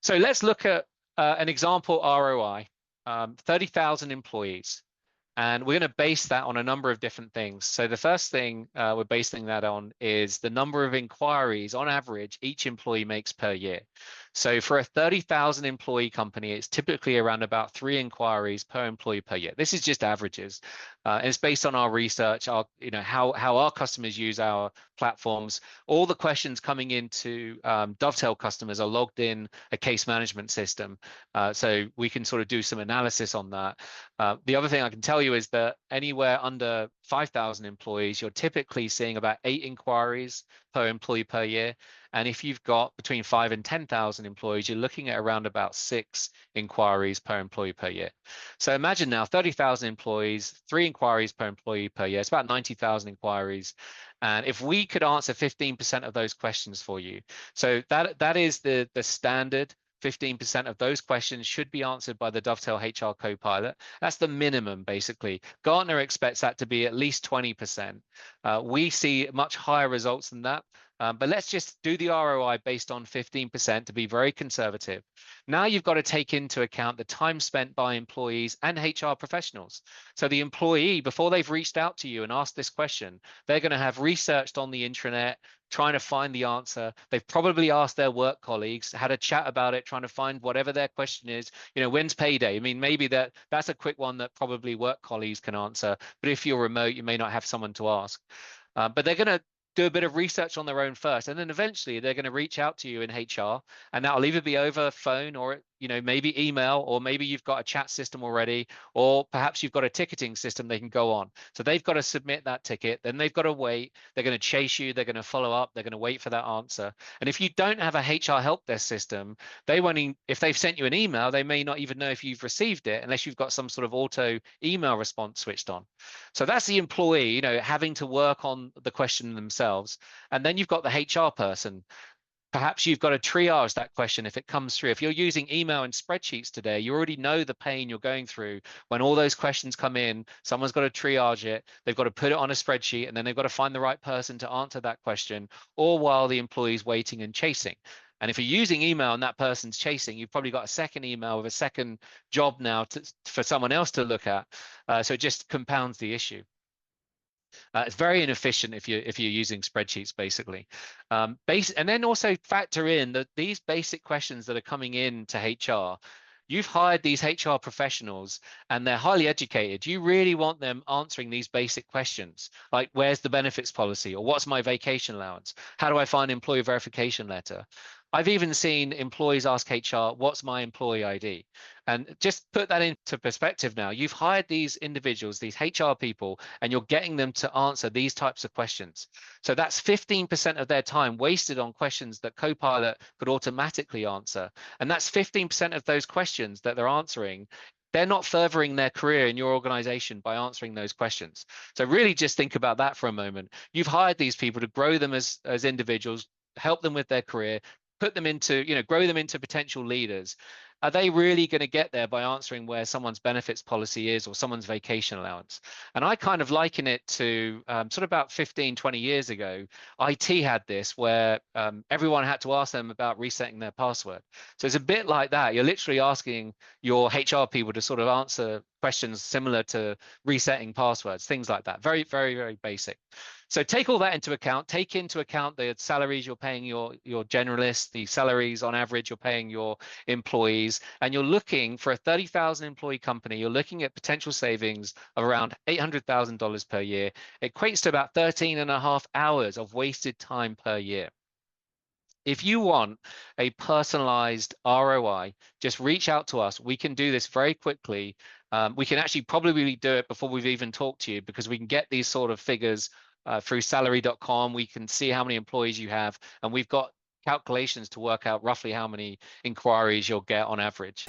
So let's look at an example ROI, 30,000 employees. And we're going to base that on a number of different things. So the first thing we're basing that on is the number of inquiries on average each employee makes per year. So for a 30,000 employee company, it's typically around about 3 inquiries per employee per year. This is just averages. And it's based on our research, how our customers use our platforms. All the questions coming into Dovetail customers are logged in a case management system. So we can sort of do some analysis on that. The other thing I can tell you is that anywhere under 5,000 employees, you're typically seeing about 8 inquiries per employee per year. And if you've got between 5 and 10,000 employees, you're looking at around about 6 inquiries per employee per year. So imagine now 30,000 employees, 3 inquiries per employee per year. It's about 90,000 inquiries. And if we could answer 15% of those questions for you, so that is the standard. 15% of those questions should be answered by the Dovetail HR Copilot. That's the minimum, basically. Gartner expects that to be at least 20%. We see much higher results than that. But let's just do the ROI based on 15% to be very conservative. Now you've got to take into account the time spent by employees and HR professionals. So the employee, before they've reached out to you and asked this question, they're going to have researched on the intranet, trying to find the answer. They've probably asked their work colleagues, had a chat about it, trying to find whatever their question is. When's payday? I mean, maybe that's a quick one that probably work colleagues can answer. But if you're remote, you may not have someone to ask. But they're going to do a bit of research on their own first, and then eventually they're going to reach out to you in HR, and that'll either be over phone or maybe email, or maybe you've got a chat system already, or perhaps you've got a ticketing system they can go on. So they've got to submit that ticket, then they've got to wait, they're going to chase you, they're going to follow up, they're going to wait for that answer. And if you don't have a HR help desk system, they won't even, if they've sent you an email, they may not even know if you've received it unless you've got some sort of auto email response switched on. So that's the employee, having to work on the question themselves. And then you've got the HR person. Perhaps you've got to triage that question if it comes through. If you're using email and spreadsheets today, you already know the pain you're going through when all those questions come in. Someone's got to triage it. They've got to put it on a spreadsheet, and then they've got to find the right person to answer that question, all while the employee's waiting and chasing. And if you're using email and that person's chasing, you've probably got a second email with a second job now for someone else to look at. So it just compounds the issue. It's very inefficient if you're using spreadsheets, basically. And then also factor in that these basic questions that are coming in to HR, you've hired these HR professionals and they're highly educated. You really want them answering these basic questions, like where's the benefits policy, or what's my vacation allowance? How do I find an employee verification letter? I've even seen employees ask HR, what's my employee ID? And just put that into perspective now. You've hired these individuals, these HR people, and you're getting them to answer these types of questions. So that's 15% of their time wasted on questions that Copilot could automatically answer. And that's 15% of those questions that they're answering. They're not furthering their career in your organization by answering those questions. So really just think about that for a moment. You've hired these people to grow them as individuals, help them with their career, put them into, grow them into potential leaders. Are they really going to get there by answering where someone's benefits policy is or someone's vacation allowance? And I kind of liken it to sort of about 15, 20 years ago, IT had this where everyone had to ask them about resetting their password. So it's a bit like that. You're literally asking your HR people to sort of answer questions similar to resetting passwords, things like that. Very, very, very basic. So take all that into account. Take into account the salaries you're paying your generalists, the salaries on average you're paying your employees, and you're looking for a 30,000 employee company. You're looking at potential savings of around $800,000 per year. It equates to about 13.5 hours of wasted time per year. If you want a personalized ROI, just reach out to us. We can do this very quickly. We can actually probably do it before we've even talked to you, because we can get these sort of figures through salary.com. We can see how many employees you have, and we've got calculations to work out roughly how many inquiries you'll get on average.